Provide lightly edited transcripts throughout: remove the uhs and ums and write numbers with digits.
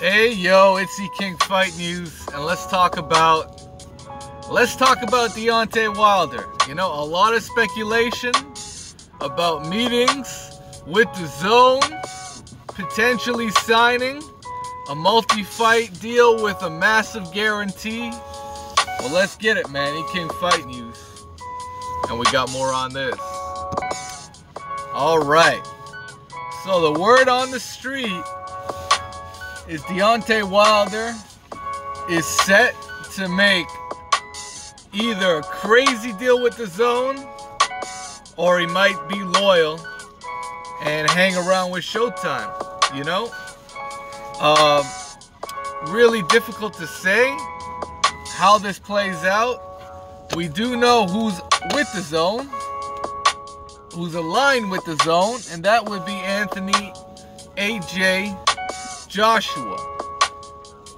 Hey yo, it's E King Fight News, and let's talk about Deontay Wilder. You know, a lot of speculation about meetings with Dazn, potentially signing a multi-fight deal with a massive guarantee. Well, let's get it, man. E King Fight News, and we got more on this. All right. So the word on the street is Deontay Wilder is set to make either a crazy deal with Dazn, or he might be loyal and hang around with Showtime. You know, really difficult to say how this plays out. We do know who's with Dazn, who's aligned with Dazn, and that would be Anthony AJ Joshua.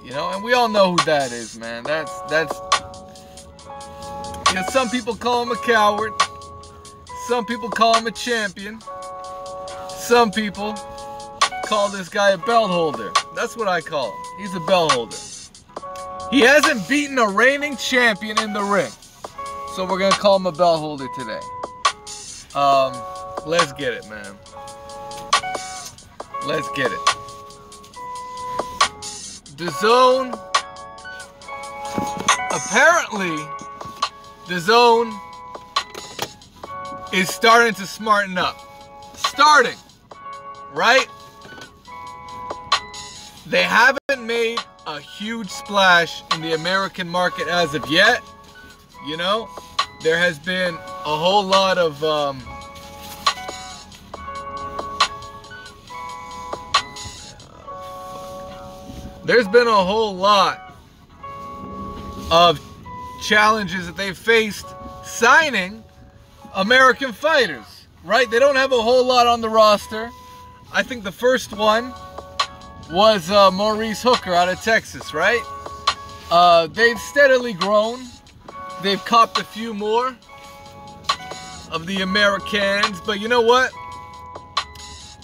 You know, and we all know who that is, man. That's you know, some people call him a coward, some people call him a champion, some people call this guy a belt holder. That's what I call him. He's a belt holder. He hasn't beaten a reigning champion in the ring, so we're gonna call him a belt holder today. Let's get it, man. Let's get it. Dazn, apparently, Dazn is starting to smarten up. Starting, right? They haven't made a huge splash in the American market as of yet. You know, there has been a whole lot of there's been a whole lot of challenges that they've faced signing American fighters, right? They don't have a whole lot on the roster. I think the first one was Maurice Hooker out of Texas, right? They've steadily grown. They've copped a few more of the Americans, but you know what?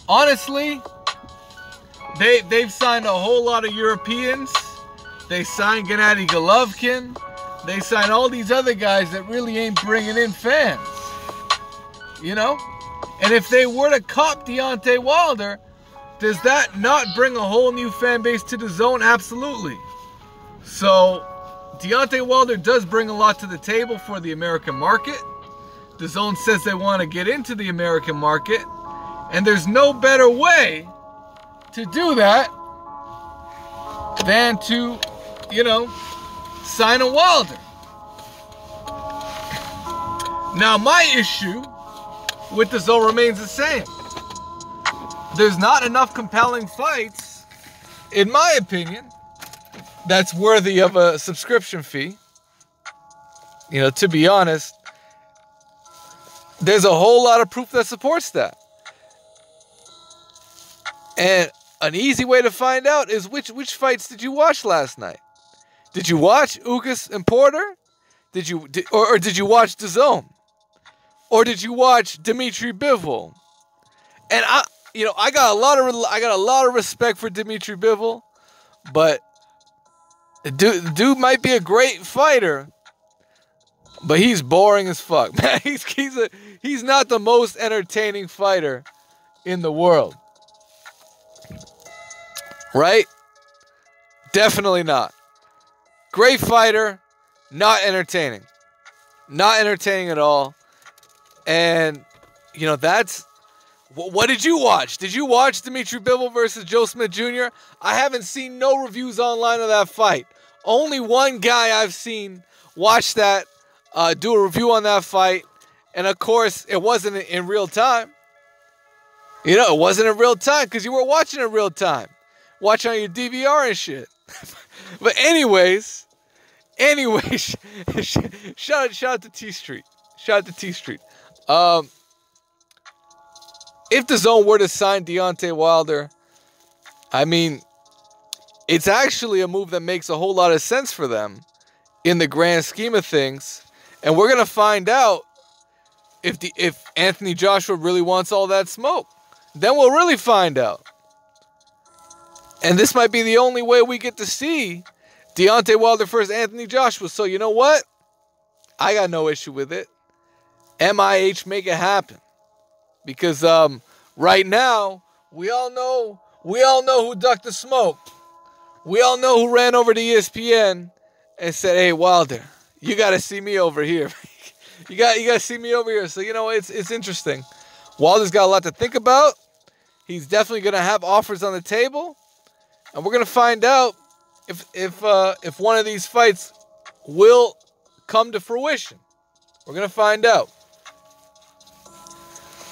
Honestly, they've signed a whole lot of Europeans. They signed Gennady Golovkin. They signed all these other guys that really ain't bringing in fans. You know? And if they were to cop Deontay Wilder, does that not bring a whole new fan base to Dazn? Absolutely. So, Deontay Wilder does bring a lot to the table for the American market. Dazn says they want to get into the American market, and there's no better way to do that than to, you know, sign a Wilder. Now, my issue with Dazn remains the same. There's not enough compelling fights, in my opinion, that's worthy of a subscription fee. You know, to be honest, there's a whole lot of proof that supports that. And an easy way to find out is which fights did you watch last night? Did you watch Ugas and Porter? Or did you watch Dazn? Or did you watch Dmitry Bivol? And I got a lot of respect for Dmitry Bivol, but dude might be a great fighter, but he's boring as fuck, man. He's not the most entertaining fighter in the world. Right? Definitely not. Great fighter, not entertaining. Not entertaining at all. And, you know, that's... What did you watch? Did you watch Dmitry Bivol versus Joe Smith Jr.? I haven't seen no reviews online of that fight. Only one guy I've seen watch that, do a review on that fight. And, of course, it wasn't in real time. You know, it wasn't in real time because you were watching in real time. Watch on your DVR and shit. But anyways, shout out to T Street. Shout out to T Street. If Dazn were to sign Deontay Wilder, I mean, it's actually a move that makes a whole lot of sense for them in the grand scheme of things. And we're gonna find out if Anthony Joshua really wants all that smoke. Then we'll really find out. And this might be the only way we get to see Deontay Wilder versus Anthony Joshua. So you know what? I got no issue with it. MIH, make it happen. Because right now, we all know who ducked the smoke. We all know who ran over to ESPN and said, "Hey, Wilder, you got to see me over here. you got to see me over here." So you know, it's interesting. Wilder's got a lot to think about. He's definitely going to have offers on the table, and we're going to find out if one of these fights will come to fruition. We're going to find out.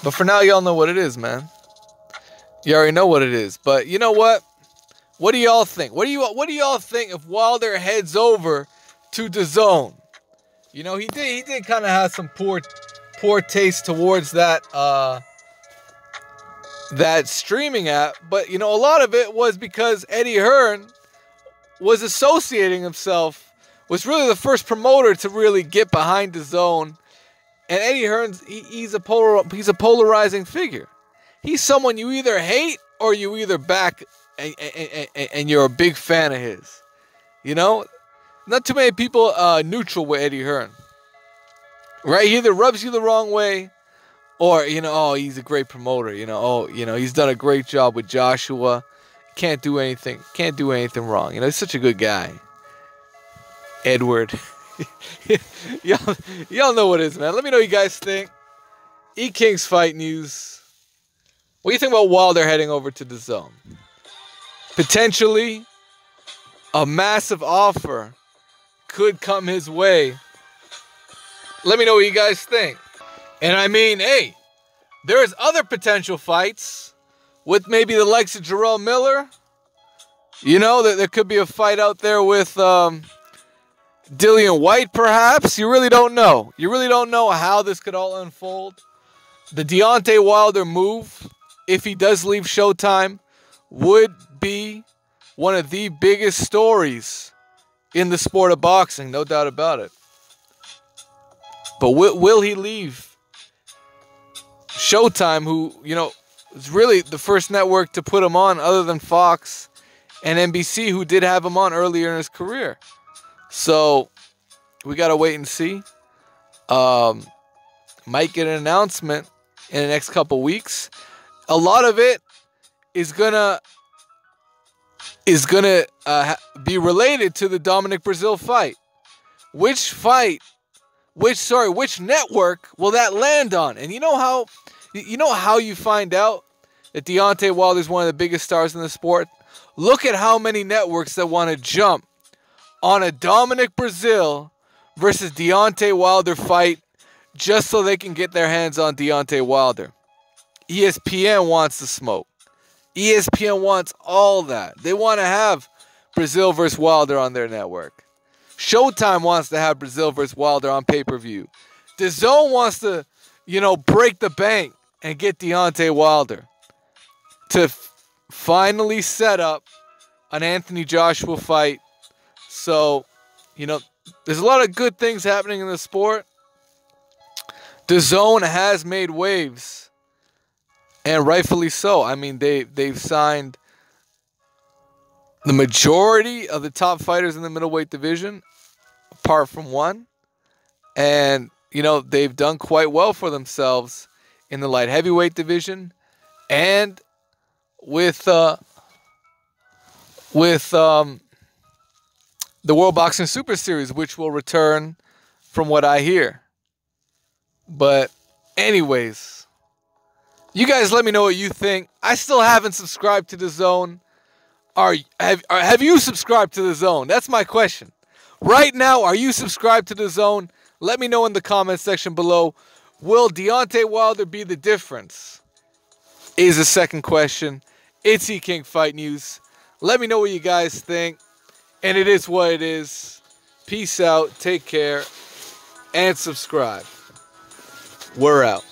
But for now, y'all know what it is, man. You already know what it is. But you know what? What do y'all think? What do y'all think if Wilder heads over to Dazn? You know, he did kind of have some poor taste towards that streaming app, but you know, a lot of it was because Eddie Hearn was associating himself, was really the first promoter to really get behind Dazn. And Eddie Hearn's he's a polarizing figure. He's someone you either hate or you either back and you're a big fan of his. You know, not too many people neutral with Eddie Hearn. Right? He either rubs you the wrong way, or you know, oh, he's a great promoter. You know, oh, you know, he's done a great job with Joshua. Can't do anything wrong. You know, he's such a good guy. Edward. y'all know what it is, man. Let me know what you guys think. E-King's Fight News. What do you think about Wilder heading over to Dazn? Potentially, a massive offer could come his way. Let me know what you guys think. And I mean, hey, there's other potential fights with maybe the likes of Jarrell Miller. You know, there could be a fight out there with Dillian White, perhaps. You really don't know. You really don't know how this could all unfold. The Deontay Wilder move, if he does leave Showtime, would be one of the biggest stories in the sport of boxing, no doubt about it. But will he leave Showtime, who, you know, is really the first network to put him on other than Fox and NBC, who did have him on earlier in his career? So we got to wait and see. Might get an announcement in the next couple weeks. A lot of it is gonna be related to the Dominic Brazil fight. Which network will that land on? And you know how you find out that Deontay Wilder is one of the biggest stars in the sport? Look at how many networks that want to jump on a Dominic Brazil versus Deontay Wilder fight just so they can get their hands on Deontay Wilder. ESPN wants the smoke. ESPN wants all that. They want to have Brazil versus Wilder on their network. Showtime wants to have Brazil versus Wilder on pay-per-view. DAZN wants to, you know, break the bank and get Deontay Wilder to finally set up an Anthony Joshua fight. So, you know, there's a lot of good things happening in the sport. DAZN has made waves, and rightfully so. I mean, they've signed the majority of the top fighters in the middleweight division, apart from one. And, you know, they've done quite well for themselves in the light heavyweight division and with the World Boxing Super Series, which will return from what I hear. But anyways, you guys let me know what you think. I still haven't subscribed to DAZN. Have you subscribed to DAZN? That's my question. Right now, are you subscribed to DAZN? Let me know in the comment section below. Will Deontay Wilder be the difference? Is the second question. It's E-King Fight News. Let me know what you guys think. And it is what it is. Peace out. Take care. And subscribe. We're out.